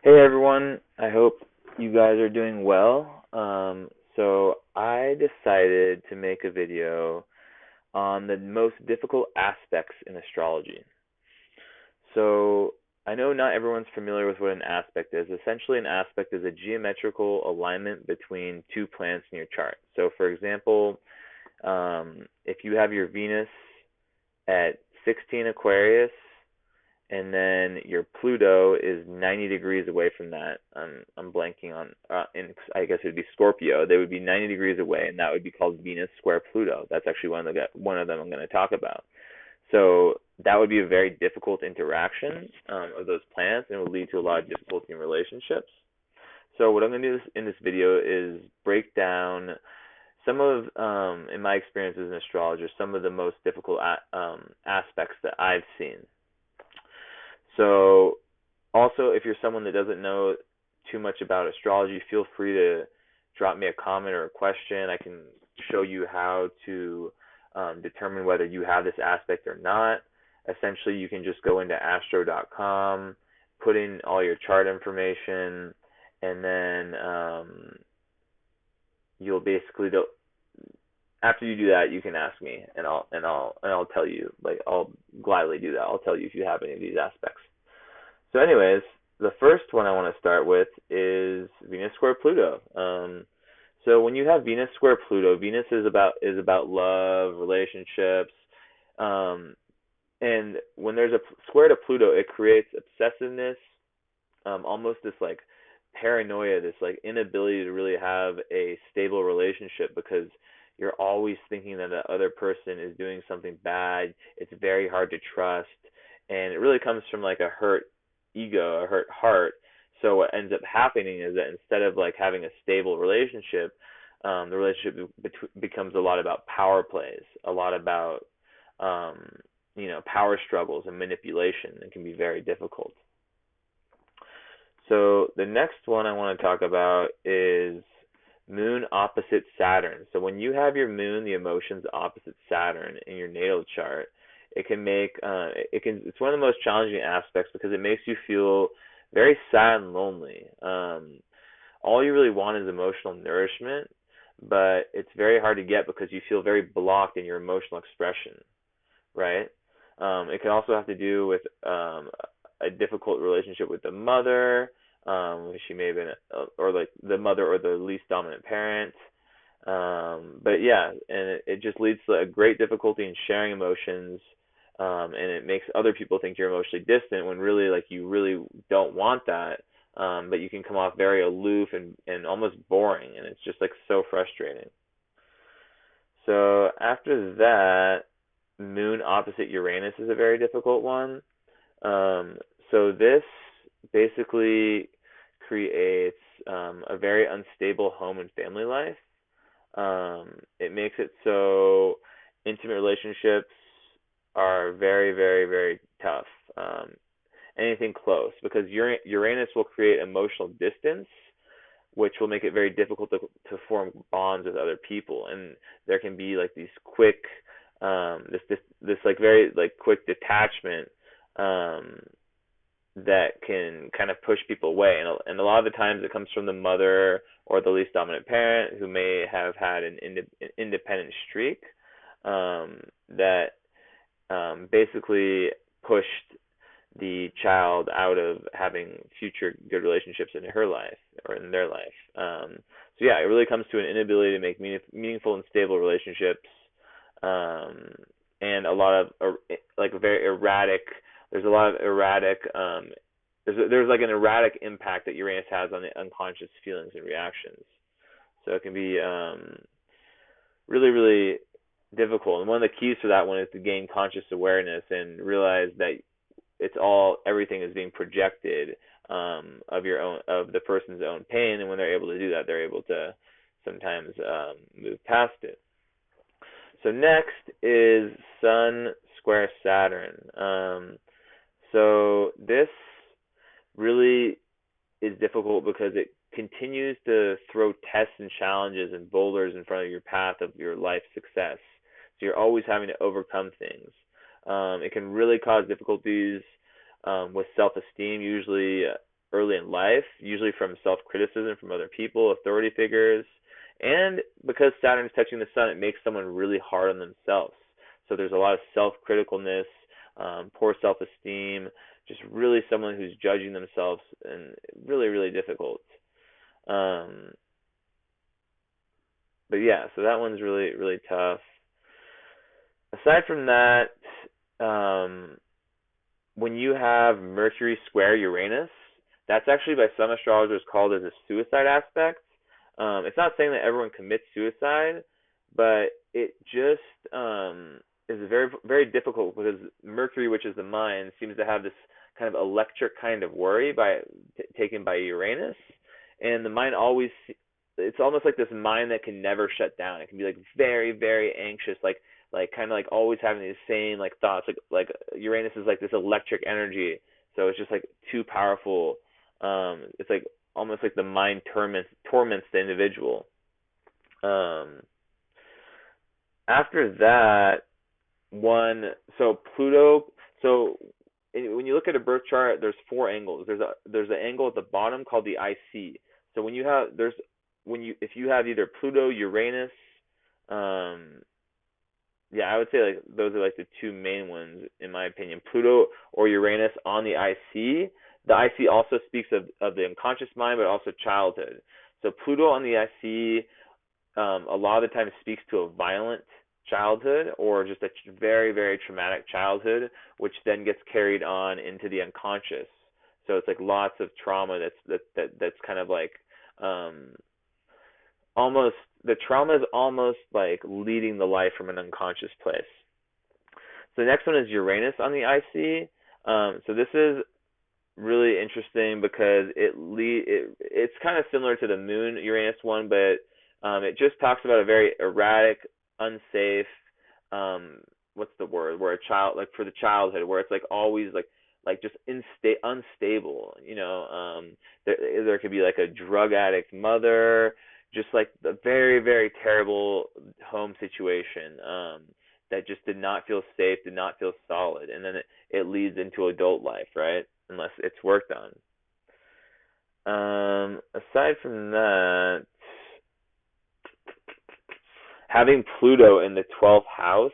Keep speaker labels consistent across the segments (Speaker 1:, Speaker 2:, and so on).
Speaker 1: Hey everyone, I hope you guys are doing well. So I decided to make a video on the most difficult aspects in astrology. So I know not everyone's familiar with what an aspect is. Essentially, an aspect is a geometrical alignment between two planets in your chart. So for example, if you have your Venus at 16 Aquarius and then your Pluto is 90 degrees away from that. I'm blanking on, I guess it would be Scorpio. They would be 90 degrees away, and that would be called Venus square Pluto. That's actually one of them I'm going to talk about. So that would be a very difficult interaction of those planets, and it would lead to a lot of difficulty in relationships. So what I'm going to do in this video is break down some of, in my experience as an astrologer, some of the most difficult aspects that I've seen. So, also, if you're someone that doesn't know too much about astrology, feel free to drop me a comment or a question. I can show you how to determine whether you have this aspect or not. Essentially, you can just go into astro.com, put in all your chart information, and then you'll basically after you do that, you can ask me, and I'll tell you. Like, I'll gladly do that. I'll tell you if you have any of these aspects. So, anyways, the first one I want to start with is Venus square Pluto. So when you have Venus square Pluto, Venus is about love, relationships, and when there's a square to Pluto, it creates obsessiveness, almost this like paranoia, this like inability to really have a stable relationship because you're always thinking that the other person is doing something bad. It's very hard to trust, and it really comes from like a hurt ego, a hurt heart. So what ends up happening is that instead of like having a stable relationship, the relationship becomes a lot about power plays, a lot about power struggles and manipulation. It can be very difficult. So the next one I want to talk about is Moon opposite Saturn. So when you have your Moon, the emotions opposite Saturn in your natal chart, it can make it's one of the most challenging aspects because it makes you feel very sad and lonely. All you really want is emotional nourishment, but it's very hard to get because you feel very blocked in your emotional expression, right? It can also have to do with a difficult relationship with the mother. She may have been, or like the mother or the least dominant parent. But yeah, and it just leads to a great difficulty in sharing emotions, and it makes other people think you're emotionally distant when really like you really don't want that. But you can come off very aloof and almost boring, and it's just like so frustrating. So after that, Moon opposite Uranus is a very difficult one. So this basically creates a very unstable home and family life. It makes it so intimate relationships are very, very, very tough. Anything close, because Uranus will create emotional distance, which will make it very difficult to form bonds with other people, and there can be like these quick, this like very like quick detachment that can kind of push people away, and a lot of the times it comes from the mother or the least dominant parent who may have had an independent streak that basically pushed the child out of having future good relationships in her life or in their life. So yeah, it really comes to an inability to make meaningful and stable relationships, and a lot of like very erratic. There's a lot of erratic. There's like an erratic impact that Uranus has on the unconscious feelings and reactions. So it can be really, really difficult. And one of the keys for that one is to gain conscious awareness and realize that everything is being projected of the person's own pain. And when they're able to do that, they're able to sometimes move past it. So next is Sun square Saturn. So this really is difficult because it continues to throw tests and challenges and boulders in front of your path of your life success. So you're always having to overcome things. It can really cause difficulties with self-esteem. Usually early in life, usually from self-criticism from other people, authority figures, and because Saturn's touching the sun, it makes someone really hard on themselves. So there's a lot of self-criticalness, poor self-esteem, just really someone who's judging themselves, and really, really difficult. Um, but yeah, so that one's really, really tough. Aside from that, um, when you have Mercury square Uranus, that's actually by some astrologers called as a suicide aspect. It's not saying that everyone commits suicide, but it just is very, very difficult because Mercury, which is the mind, seems to have this kind of electric kind of worry taken by Uranus, and the mind always, it's almost like this mind that can never shut down. It can be like very, very anxious, like kind of like always having these same like thoughts, like Uranus is like this electric energy, so it's just like too powerful. It's like almost like the mind torments the individual. um After that one, so Pluto, so when you look at a birth chart, there's four angles. There's an angle at the bottom called the IC. So when you have there's when you if you have either Pluto, Uranus, um yeah, I would say like those are like the two main ones in my opinion. Pluto or Uranus on the IC. The IC also speaks of the unconscious mind, but also childhood. So Pluto on the IC, a lot of the time speaks to a violent childhood or just a very, very traumatic childhood, which then gets carried on into the unconscious. So it's like lots of trauma that's kind of like um, almost, the trauma is almost like leading the life from an unconscious place. So the next one is Uranus on the IC. So this is really interesting because it's kind of similar to the Moon Uranus one, but it just talks about a very erratic, unsafe, what's the word? Where a child, like for the childhood, where it's like always like just unstable. There could be like a drug addict mother, just like the very, very terrible home situation. That just did not feel safe, did not feel solid, and then it leads into adult life, right? Unless it's worked on. Aside from that, having Pluto in the 12th house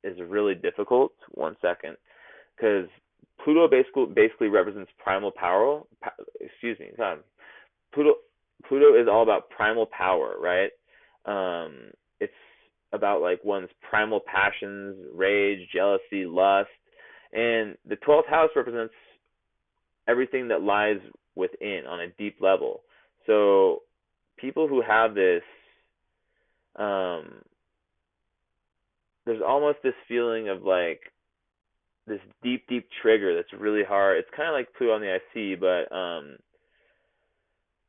Speaker 1: is really difficult. One second, because Pluto basically represents primal power. Excuse me, Pluto Pluto is all about primal power, right? It's about like one's primal passions, rage, jealousy, lust, and the 12th house represents everything that lies within on a deep level. So people who have this, um, there's almost this feeling of like this deep, deep trigger that's really hard. It's kind of like Pluto on the IC, but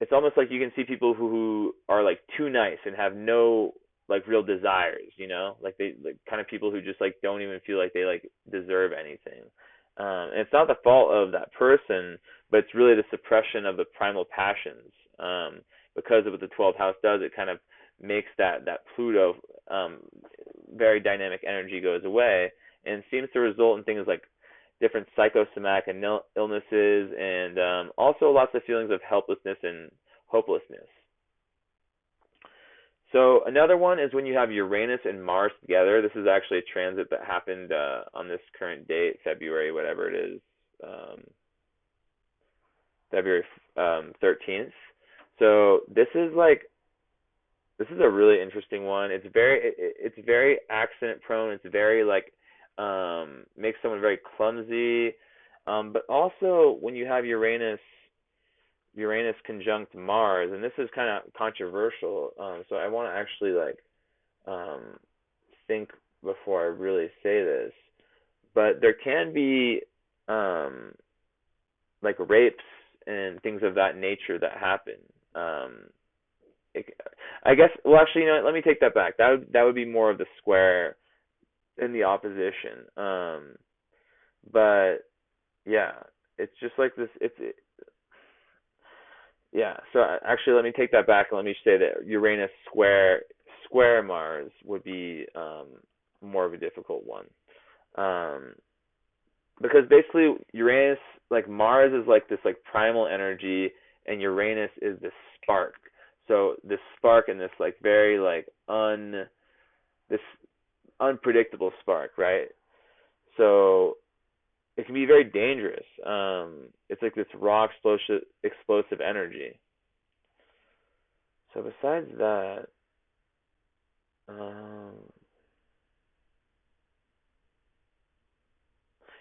Speaker 1: it's almost like you can see people who are like too nice and have no like real desires, like they like kind of people who just like don't even feel like they like deserve anything. And it's not the fault of that person, but it's really the suppression of the primal passions. Because of what the 12th house does, it kind of makes that Pluto very dynamic energy goes away, and seems to result in things like different psychosomatic illnesses, and also lots of feelings of helplessness and hopelessness. So another one is when you have Uranus and Mars together. This is actually a transit that happened on this current date, February, whatever it is, February 13th. So this is a really interesting one. It's very accident prone. It's very like makes someone very clumsy. But also when you have Uranus conjunct Mars, and this is kind of controversial. So I want to actually like think before I really say this. But there can be like rapes and things of that nature that happen. It, I guess. Well, actually, let me take that back. That would be more of the square in the opposition. But yeah, it's just like this. Yeah. So actually, let me take that back and let me say that Uranus square Mars would be more of a difficult one. Because basically Uranus like Mars is like this like primal energy, and Uranus is this spark. So this spark and this like very like this unpredictable spark, right? So it can be very dangerous. It's like this raw explosive energy. So besides that, um,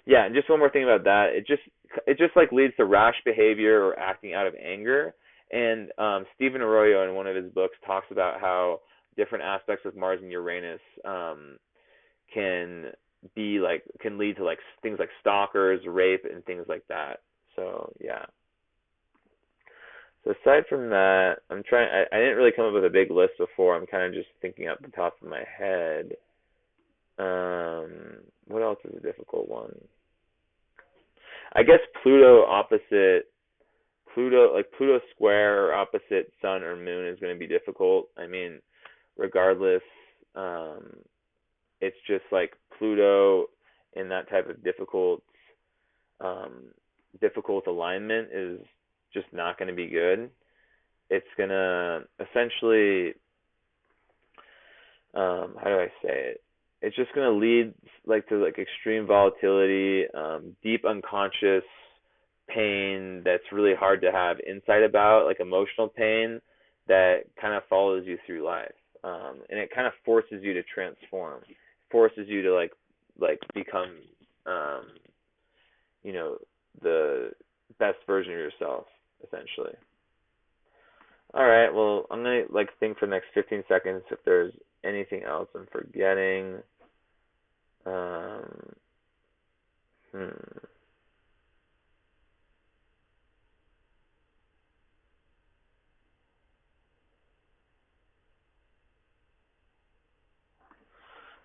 Speaker 1: yeah, and just one more thing about that. It just like leads to rash behavior or acting out of anger. And Stephen Arroyo in one of his books talks about how different aspects of Mars and Uranus can can lead to like things like stalkers, rape, and things like that. So yeah. So aside from that, I didn't really come up with a big list before. I'm kind of just thinking off the top of my head. What else is a difficult one? I guess Pluto square or opposite Sun or Moon is going to be difficult. I mean, regardless, um, it's just like Pluto in that type of um, difficult alignment is just not going to be good. It's gonna essentially, how do I say it? It's just gonna lead like to like extreme volatility, deep unconscious pain that's really hard to have insight about, like emotional pain that kind of follows you through life, and it kind of forces you to transform, forces you to like become, um, you know, the best version of yourself, essentially. All right, well, I'm gonna like think for the next 15 seconds if there's anything else I'm forgetting. Um, hmm.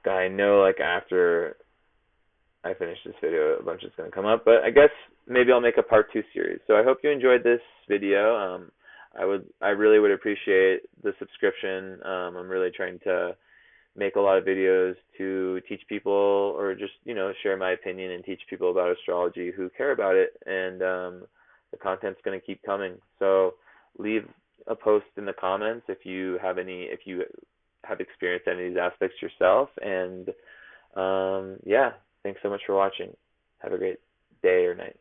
Speaker 1: I know like after I finish this video, a bunch is gonna come up, but I guess maybe I'll make a part two series. So I hope you enjoyed this video. I really would appreciate the subscription. I'm really trying to make a lot of videos to teach people or just, share my opinion and teach people about astrology who care about it. And the content's going to keep coming. So leave a post in the comments if you have experienced any of these aspects yourself. And yeah, thanks so much for watching. Have a great day or night.